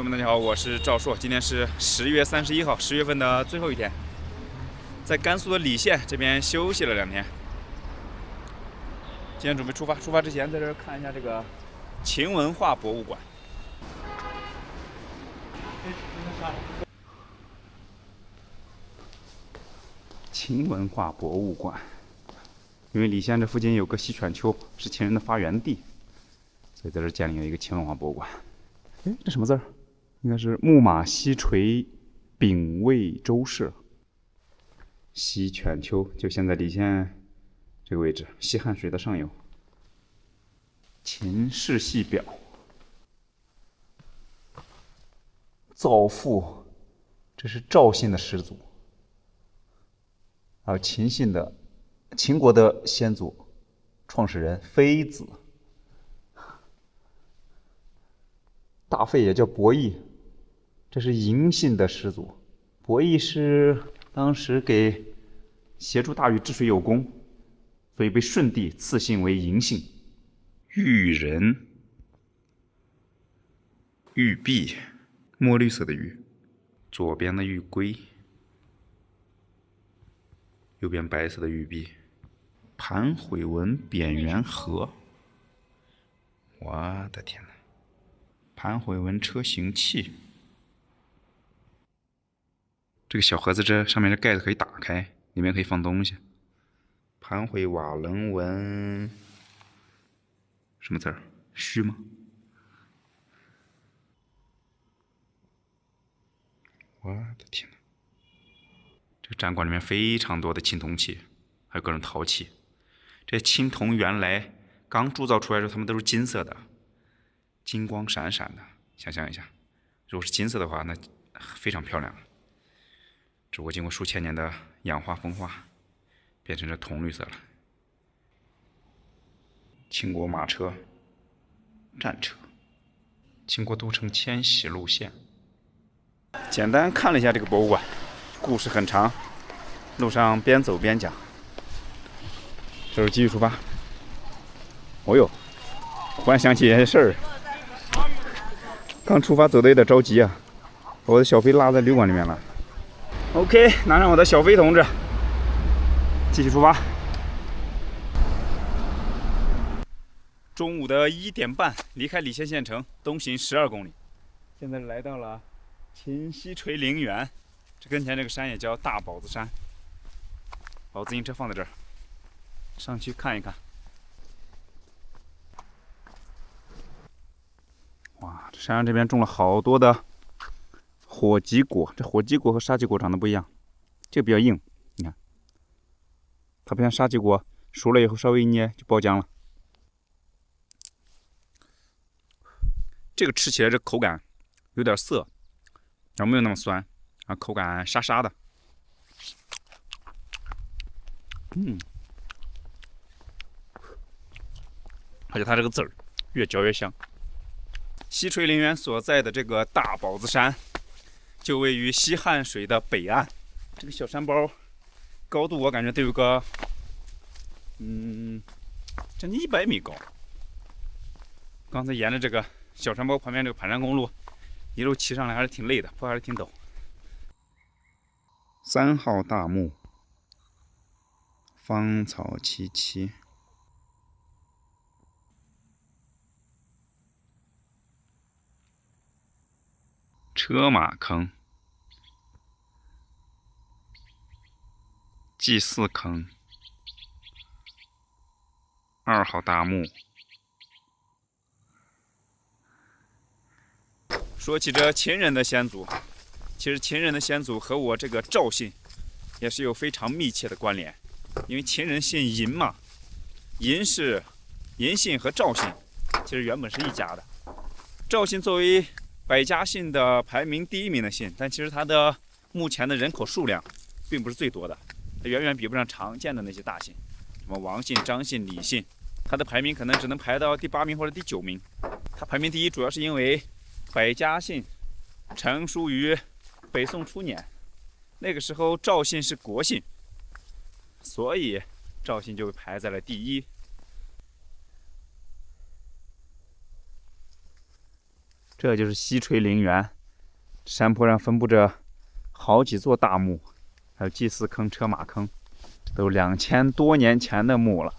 朋友们，大家好，我是赵硕。今天是10月31号，10月份的最后一天，在甘肃的礼县这边休息了2天。今天准备出发，出发之前在这儿看一下这个秦文化博物馆。秦文化博物馆，因为礼县这附近有个西犬丘，是秦人的发源地，所以在这儿建立了一个秦文化博物馆。哎，这什么字儿？应该是木马西垂丙未周氏。西犬丘就现在礼县这个位置，西汉水的上游。秦世系表，造父，这是赵姓的始祖，还有秦国的先祖，创始人妃子。大费也叫伯益，这是嬴姓的始祖。伯益是当时协助大禹治水有功，所以被舜帝赐姓为嬴姓。玉人，玉璧，墨绿色的玉，左边的玉圭，右边白色的玉璧。盘悔纹扁圆盒，我的天哪！盘悔纹车行器，这个小盒子这上面的盖子可以打开，里面可以放东西。盘悔瓦楞纹，什么字儿？虚吗？我的天哪！这个展馆里面非常多的青铜器，还有各种陶器。这些青铜原来刚铸造出来的时候，它们都是金色的。金光闪闪的，想象一下，如果是金色的话，那非常漂亮。只不过经过数千年的氧化风化，变成这铜绿色了。秦国马车、战车，秦国都城迁徙路线。简单看了一下这个博物馆，故事很长，路上边走边讲。这时候继续出发。哦呦，忽然想起一件事儿。刚出发走的有点着急啊，把我的小飞落在旅馆里面了。OK， 拿上我的小飞同志，继续出发。中午的1点半离开礼县县城，东行12公里。现在来到了秦西垂陵园，这跟前这个山也叫大宝子山。把自行车放在这儿，上去看一看。哇，这山上这边种了好多的火棘果，这火棘果和沙棘果长得不一样，这个比较硬，你看，它不像沙棘果，熟了以后稍微一捏就爆浆了。这个吃起来这口感有点涩，然后没有那么酸，然后口感沙沙的。而且它这个籽儿越嚼越香。西垂陵园所在的这个大宝子山，就位于西汉水的北岸。这个小山包高度我感觉得有个，将近100米高。刚才沿着这个小山包旁边这个盘山公路，一路骑上来还是挺累的，坡还是挺陡。3号大墓，芳草萋萋。车马坑，祭祀坑，2号大墓。说起这秦人的先祖，其实秦人的先祖和我这个赵姓也是有非常密切的关联，因为秦人姓嬴嘛，嬴姓和赵姓其实原本是一家的。赵姓作为百家姓的排名第1名的姓，但其实它的目前的人口数量并不是最多的，它远远比不上常见的那些大姓，什么王姓、张姓、李姓，它的排名可能只能排到第8名或者第9名。它排名第1，主要是因为百家姓成书于北宋初年，那个时候赵姓是国姓，所以赵姓就被排在了第1。这就是西垂陵园。山坡上分布着好几座大墓，还有祭祀坑、车马坑，都2000多年前的墓了。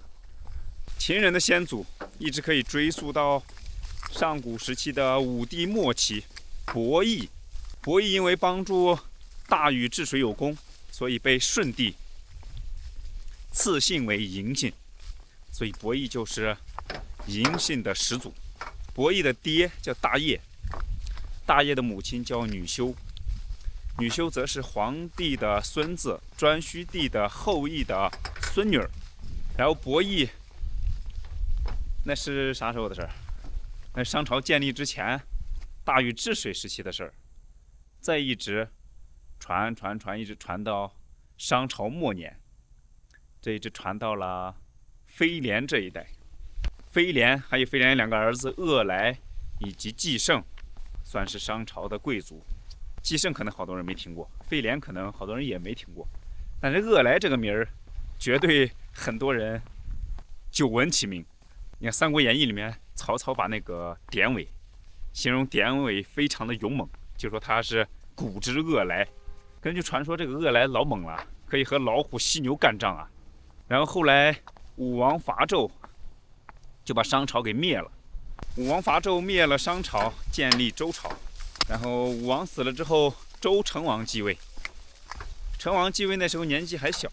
秦人的先祖一直可以追溯到上古时期的武帝末期，伯益。伯益因为帮助大禹治水有功，所以被舜帝赐姓为嬴姓，所以伯益就是嬴姓的始祖。伯益的爹叫大业，大业的母亲叫女修，女修则是皇帝的孙子，颛顼帝的后羿的孙女儿。然后伯益那是啥时候的事儿？那商朝建立之前，大禹治水时期的事儿。再一直传，一直传到商朝末年，这一直传到了飞廉这一代。飞廉还有飞廉2个儿子鄂来以及季胜，算是商朝的贵族。季胜可能好多人没听过，飞廉可能好多人也没听过，但是鄂来这个名儿，绝对很多人久闻其名。你看《三国演义》里面，曹操把那个典韦形容典韦非常的勇猛，就说他是古之恶来。根据传说，这个恶来老猛了，可以和老虎、犀牛干仗啊。然后后来武王伐纣，就把商朝给灭了。武王伐纣灭了商朝，建立周朝。然后武王死了之后，周成王继位。成王继位那时候年纪还小，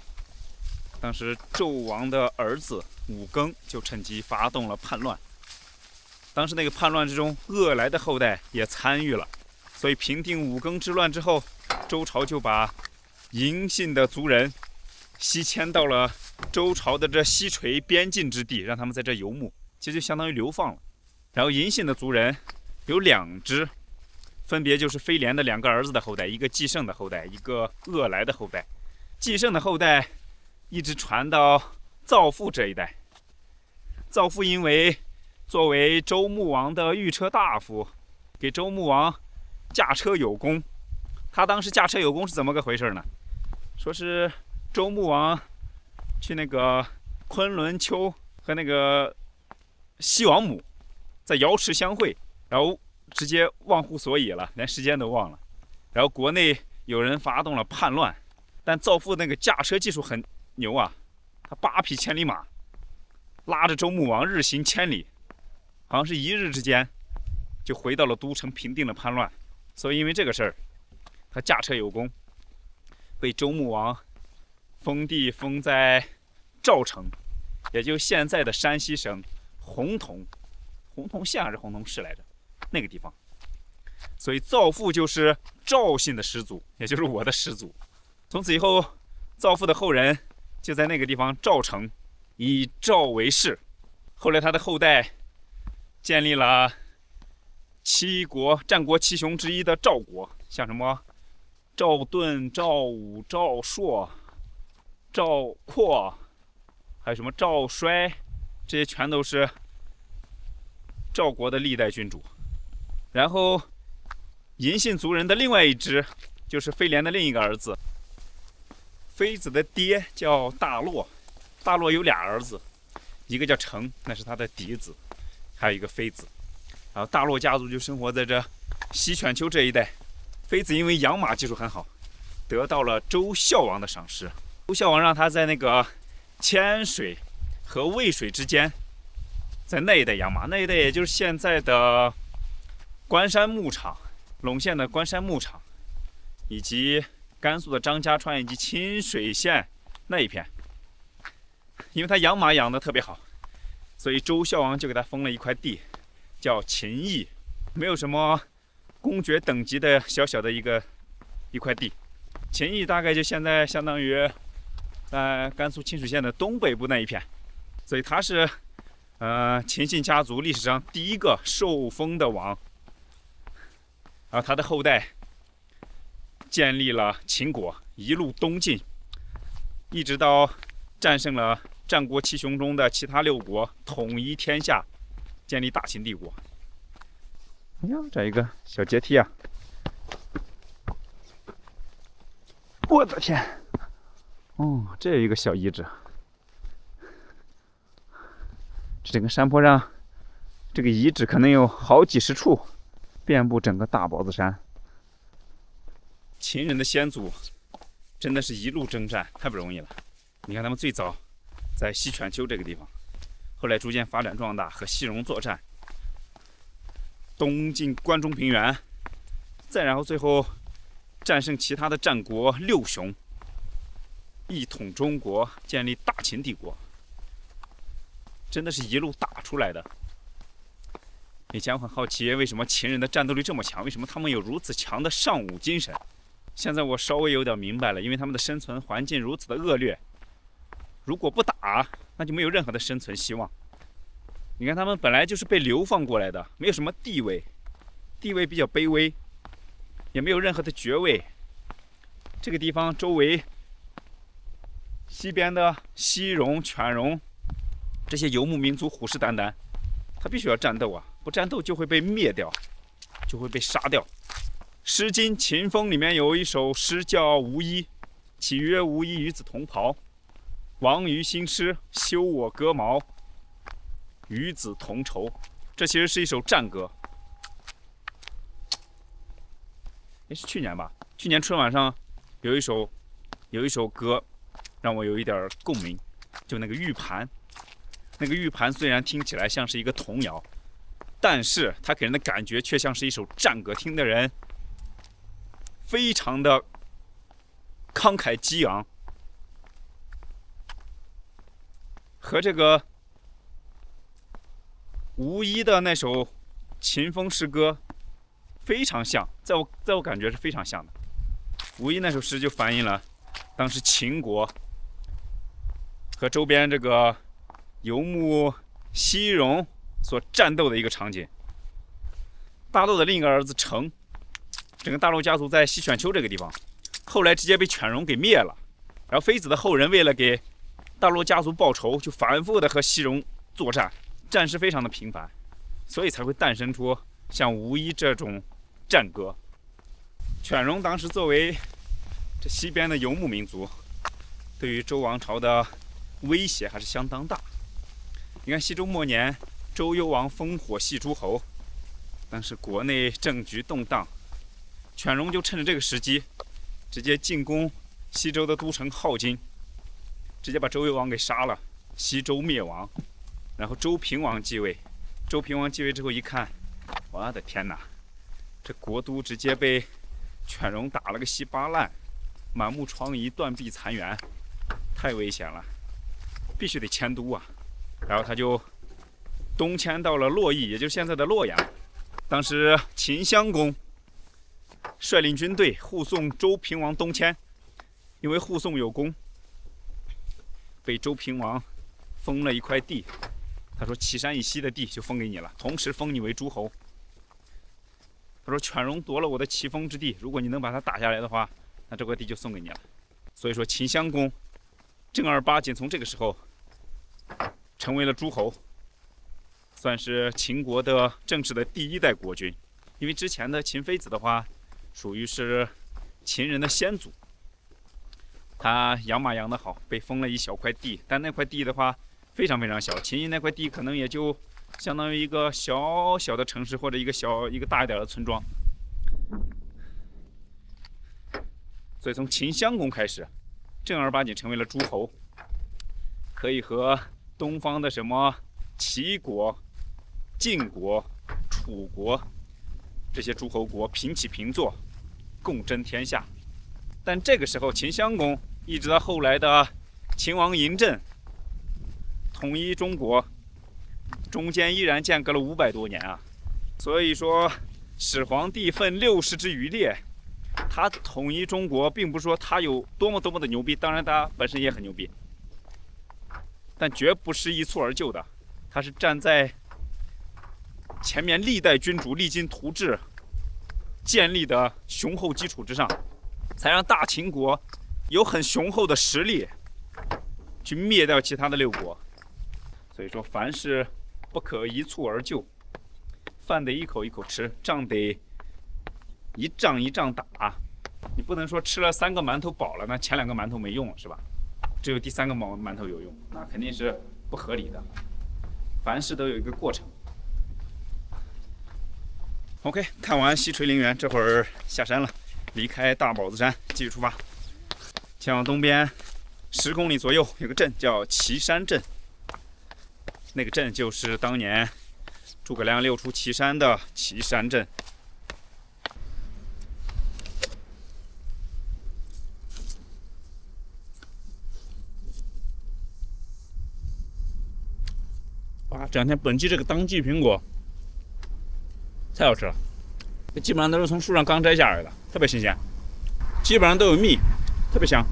当时纣王的儿子武庚就趁机发动了叛乱。当时那个叛乱之中，鄂来的后代也参与了，所以平定武庚之乱之后，周朝就把嬴姓的族人西迁到了周朝的这西垂边境之地，让他们在这游牧，其实就相当于流放了。然后嬴姓的族人有2支，分别就是飞廉的2个儿子的后代，一个季胜的后代，一个鄂来的后代。季胜的后代一直传到造父这一代。造父因为作为周穆王的御车大夫，给周穆王驾车有功。他当时驾车有功是怎么个回事呢？说是周穆王去那个昆仑丘和那个西王母在瑶池相会，然后直接忘乎所以了，连时间都忘了。然后国内有人发动了叛乱，但造父那个驾车技术很牛啊，他8匹千里马拉着周穆王日行千里，好像是1日之间就回到了都城，平定了叛乱。所以因为这个事儿，他驾车有功，被周穆王封地封在赵城，也就是现在的山西省洪洞县还是洪洞市来着，那个地方。所以造父就是赵姓的始祖，也就是我的始祖。从此以后，造父的后人就在那个地方赵城以赵为氏。后来他的后代建立了战国7雄之一的赵国，像什么赵盾、赵武、赵朔、赵括，还有什么赵衰，这些全都是赵国的历代君主。然后嬴姓族人的另外一支就是飞廉的另一个儿子，妃子的爹叫大洛，大洛有2儿子，一个叫成，那是他的嫡子，还有一个妃子。然后大洛家族就生活在这西犬丘这一带。妃子因为养马技术很好，得到了周孝王的赏识。周孝王让他在那个千水和渭水之间，在那一带养马，那一带也就是现在的关山牧场，陇县的关山牧场，以及甘肃的张家川以及清水县那一片。因为他养马养得特别好，所以周孝王就给他封了一块地，叫秦邑，没有什么公爵等级的小小的一块地。秦邑大概就现在相当于在甘肃清水县的东北部那一片，所以他是秦姓家族历史上第一个受封的王。然后他的后代建立了秦国，一路东进，一直到战胜了战国7雄中的其他6国，统一天下，建立大秦帝国。哎呀，这一个小阶梯啊！我的天！哦，这有一个小遗址。这整个山坡上，这个遗址可能有好几10处。遍布整个大宝子山。秦人的先祖真的是一路征战，太不容易了。你看他们最早在西犬丘这个地方，后来逐渐发展壮大，和西戎作战，东进关中平原，再然后最后战胜其他的战国六雄，一统中国，建立大秦帝国，真的是一路打出来的。以前我很好奇，为什么秦人的战斗力这么强？为什么他们有如此强的尚武精神？现在我稍微有点明白了，因为他们的生存环境如此的恶劣，如果不打，那就没有任何的生存希望。你看，他们本来就是被流放过来的，没有什么地位，地位比较卑微，也没有任何的爵位。这个地方周围西边的西戎、犬戎这些游牧民族虎视眈眈，他必须要战斗啊，不战斗就会被灭掉，就会被杀掉。《诗经·秦风》里面有一首诗叫《无衣》，岂曰无衣，与子同袍。王于兴师，修我戈矛，与子同仇。这其实是一首战歌。是去年吧？去年春晚上有一首歌，让我有一点共鸣，就那个玉盘。那个玉盘虽然听起来像是一个童谣，但是它给人的感觉却像是一首战歌，听的人非常的慷慨激昂，和这个无衣的那首秦风诗歌非常像，在我感觉是非常像的。无衣那首诗就反映了当时秦国和周边这个游牧西戎所战斗的一个场景。大陆的另一个儿子成，整个大陆家族在西犬丘这个地方，后来直接被犬戎给灭了。然后妃子的后人为了给大陆家族报仇，就反复的和西戎作战，战事非常的频繁，所以才会诞生出像无衣这种战歌。犬戎当时作为这西边的游牧民族，对于周王朝的威胁还是相当大。你看西周末年，周幽王烽火戏诸侯，当时国内政局动荡，犬戎就趁着这个时机，直接进攻西周的都城镐京，直接把周幽王给杀了，西周灭亡。然后周平王继位，周平王继位之后一看，我的天哪，这国都直接被犬戎打了个稀巴烂，满目疮痍，断壁残垣，太危险了，必须得迁都啊。然后他就东迁到了洛邑，也就是现在的洛阳。当时秦襄公率领军队护送周平王东迁，因为护送有功，被周平王封了一块地。他说岐山以西的地就封给你了，同时封你为诸侯。他说犬戎夺了我的奇峰之地，如果你能把它打下来的话，那这块地就送给你了。所以说秦襄公正儿八经从这个时候成为了诸侯，算是秦国的正式的第一代国君。因为之前的秦妃子的话，属于是秦人的先祖，他养马养得好，被封了一小块地，但那块地的话非常非常小，秦人那块地可能也就相当于一个小小的城市，或者一个大一点的村庄。所以从秦襄公开始，正儿八经成为了诸侯，可以和东方的什么齐国、晋国、楚国这些诸侯国平起平坐，共争天下。但这个时候，秦襄公一直到后来的秦王嬴政统一中国，中间依然间隔了500多年啊。所以说，始皇帝分60之余烈，他统一中国，并不是说他有多么的牛逼，当然他本身也很牛逼，但绝不是一蹴而就的。他是站在前面历代君主励精图治建立的雄厚基础之上，才让大秦国有很雄厚的实力去灭掉其他的6国。所以说，凡事不可一蹴而就，饭得一口一口吃，仗得一仗一仗打。你不能说吃了3个馒头饱了，那前2个馒头没用了，是吧？只有第3个馒头有用，那肯定是不合理的。凡事都有一个过程。OK， 看完西垂陵园，这会儿下山了，离开大宝子山，继续出发，前往东边10公里左右有个镇叫岐山镇，那个镇就是当年诸葛亮6出祁山的岐山镇。哇，这两天本季这个当季苹果太好吃了，基本上都是从树上刚摘下来的，特别新鲜，基本上都有蜜，特别香。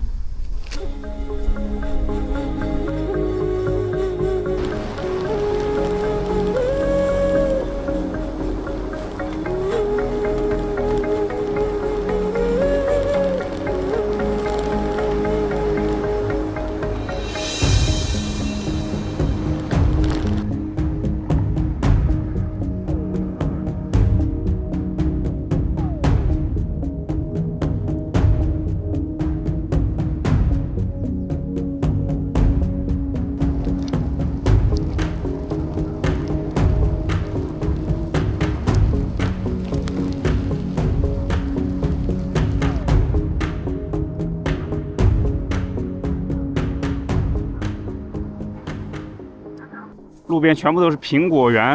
路边全部都是苹果园，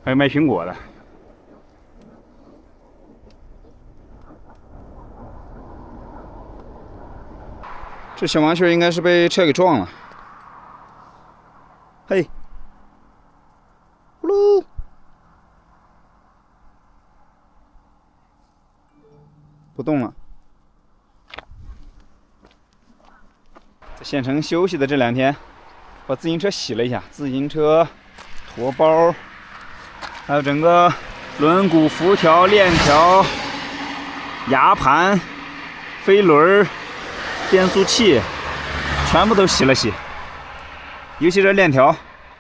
还有卖苹果的。这小麻雀应该是被车给撞了。嘿，呼噜，不动了。在县城休息的这2天，把自行车洗了一下，自行车、驮包，还有整个轮毂、辐条、链条、牙盘、飞轮、变速器，全部都洗了洗。尤其是链条，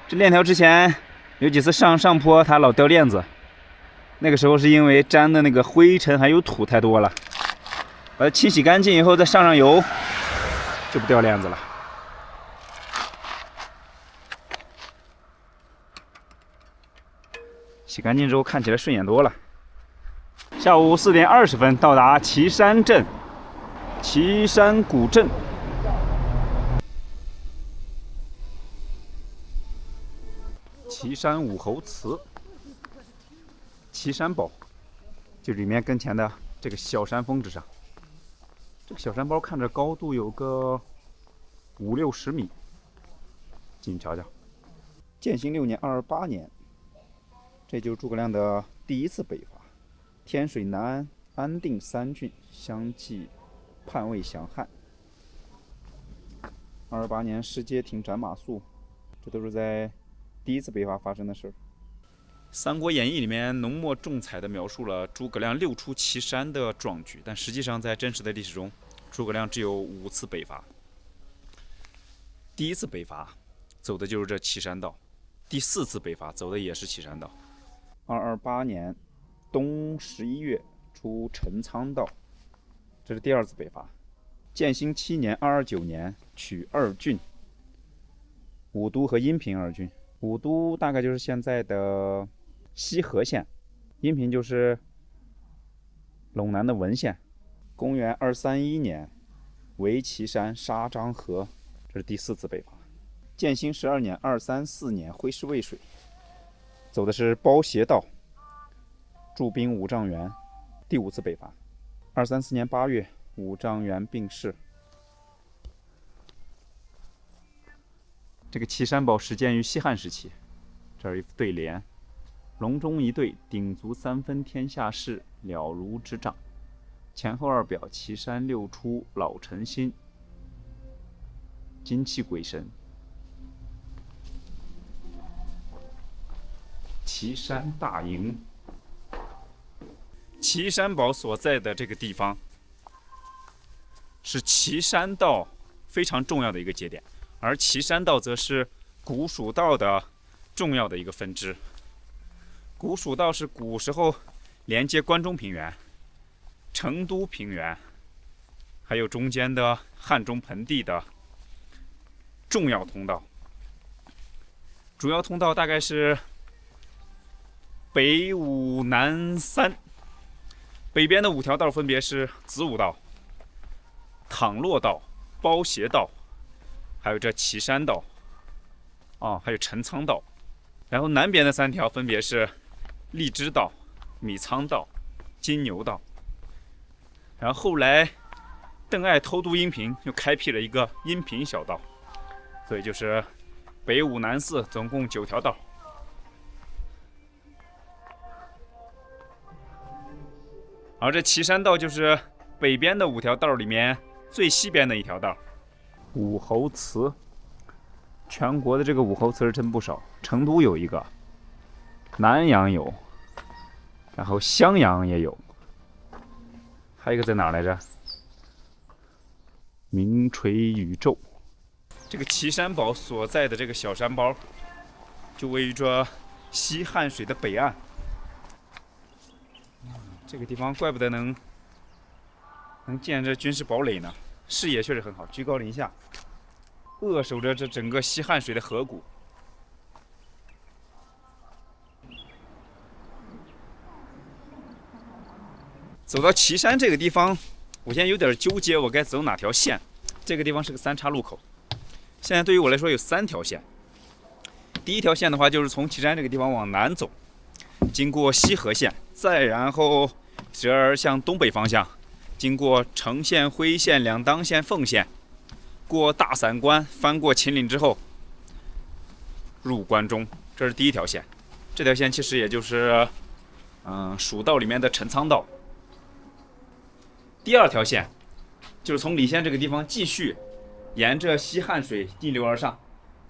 这链条之前有几次上坡它老掉链子，那个时候是因为沾的那个灰尘还有土太多了，把它清洗干净以后再上油，就不掉链子了。洗干净之后看起来顺眼多了。下午4点20分到达岐山镇，岐山古镇。岐山武侯祠，岐山堡，就里面跟前的这个小山峰之上。这个小山包看着高度有个50-60米，进去瞧瞧。建兴6年228年。这就是诸葛亮的第1次北伐，天水、南安、安定3郡相继叛魏降汉。228年失街亭斩马谡，这都是在第1次北伐发生的事儿。《三国演义》里面浓墨重彩地描述了诸葛亮6出祁山的壮举，但实际上在真实的历史中，诸葛亮只有5次北伐。第1次北伐走的就是这祁山道，第4次北伐走的也是祁山道。228年冬11月出陈仓道，这是第2次北伐。建兴7年229年取2郡，武都和阴平2郡。武都大概就是现在的西河县，阴平就是陇南的文县。公元231年围祁山，杀张合，这是第4次北伐。建兴12年234年挥师渭水，走的是包斜道，驻兵五丈原，第5次北伐。234年8月，五丈原病逝。这个岐山堡始建于西汉时期，这儿有一副对联：隆中一对，鼎足3分天下事，了如指掌。前后2表，岐山6出老臣心，精气鬼神。岐山大营，岐山堡所在的这个地方是岐山道非常重要的一个节点，而岐山道则是古蜀道的重要的一个分支。古蜀道是古时候连接关中平原、成都平原，还有中间的汉中盆地的重要通道。主要通道大概是北五南三。北边的5条道分别是子午道、倘洛道、包斜道，还有这岐山道，还有陈仓道。然后南边的3条分别是荔枝道、米仓道、金牛道。然后后来邓艾偷渡阴平，又开辟了一个阴平小道，所以就是北五南四，总共9条道。而这岐山道就是北边的5条道里面最西边的一条道。武侯祠，全国的这个武侯祠是真不少，成都有一个，南阳有，然后襄阳也有，还有一个在哪来着？名垂宇宙。这个岐山堡所在的这个小山包，就位于着西汉水的北岸。这个地方怪不得能建这军事堡垒呢，视野确实很好，居高临下，扼守着这整个西汉水的河谷。走到岐山这个地方，我现在有点纠结，我该走哪条线？这个地方是个3岔路口，现在对于我来说有3条线。第一条线的话，就是从岐山这个地方往南走，经过西河县，再然后折而向东北方向，经过成县、辉县、两当县、凤县，过大散关，翻过秦岭之后，入关中。这是第一条线。这条线其实也就是蜀道里面的陈仓道。第2条线就是从礼县这个地方继续沿着西汉水逆流而上，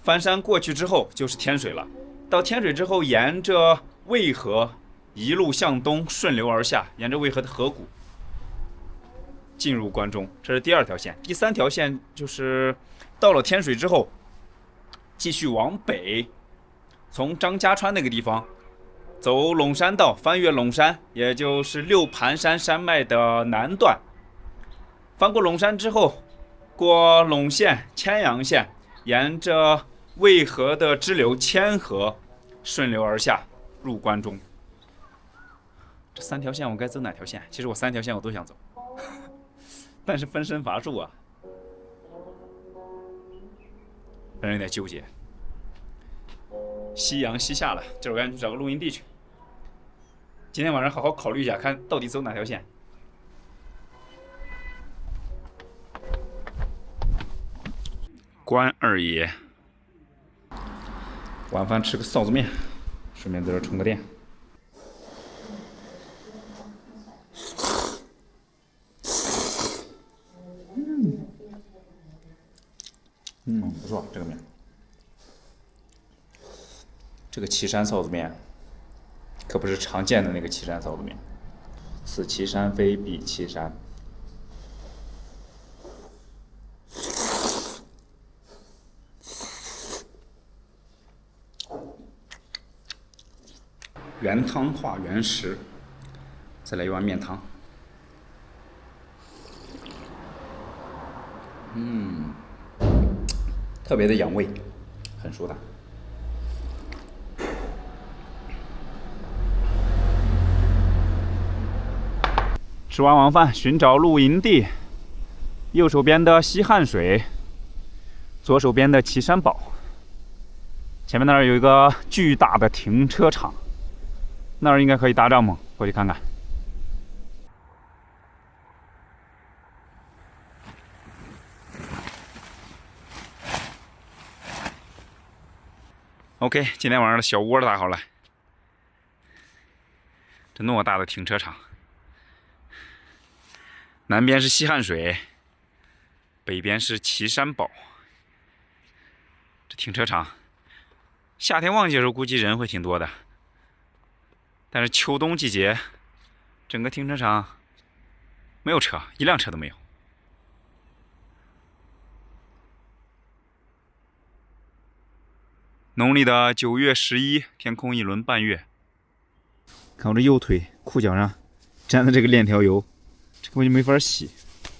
翻山过去之后就是天水了。到天水之后，沿着渭河一路向东顺流而下，沿着渭河的河谷进入关中。这是第2条线。第3条线就是到了天水之后，继续往北，从张家川那个地方走陇山道，翻越陇山，也就是六盘山山脉的南段。翻过陇山之后，过陇县、千阳县，沿着渭河的支流千河顺流而下，入关中。这3条线我该走哪条线？其实我3条线我都想走，但是分身乏术啊，让人有点纠结。夕阳西下了，这我赶紧去找个露营地去。今天晚上好好考虑一下，看到底走哪条线。关二爷，晚饭吃个臊子面，顺便在这充个电。不错，这个面。这个岐山臊子面，可不是常见的那个岐山臊子面。此岐山非彼岐山。原汤化原食，再来一碗面汤。特别的养胃，很舒坦。吃完晚饭，寻找露营地。右手边的西汉水，左手边的岐山堡。前面那儿有一个巨大的停车场，那儿应该可以搭帐篷，过去看看。OK， 今天晚上的小窝搭好了。这偌大的停车场，南边是西汉水，北边是岐山堡。这停车场，夏天旺季的时候估计人会挺多的，但是秋冬季节，整个停车场没有车，一辆车都没有。农历的9月11，天空一轮半月。看我这右腿裤脚上沾的这个链条油，这根本就没法洗，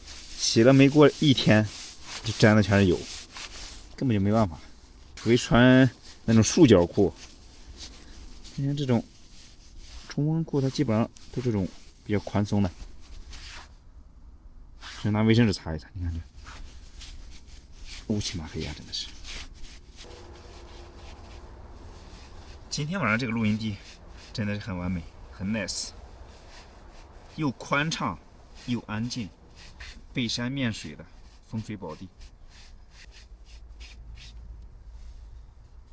洗了没过1天，就沾的全是油，根本就没办法。除非穿那种束脚裤，你看这种冲锋裤它基本上都这种比较宽松的，就拿卫生纸擦一擦，你看这乌漆嘛黑呀，真的是。今天晚上这个露营地真的是很完美，很 nice， 又宽敞又安静，背山面水的风水宝地。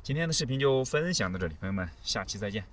今天的视频就分享到这里，朋友们，下期再见。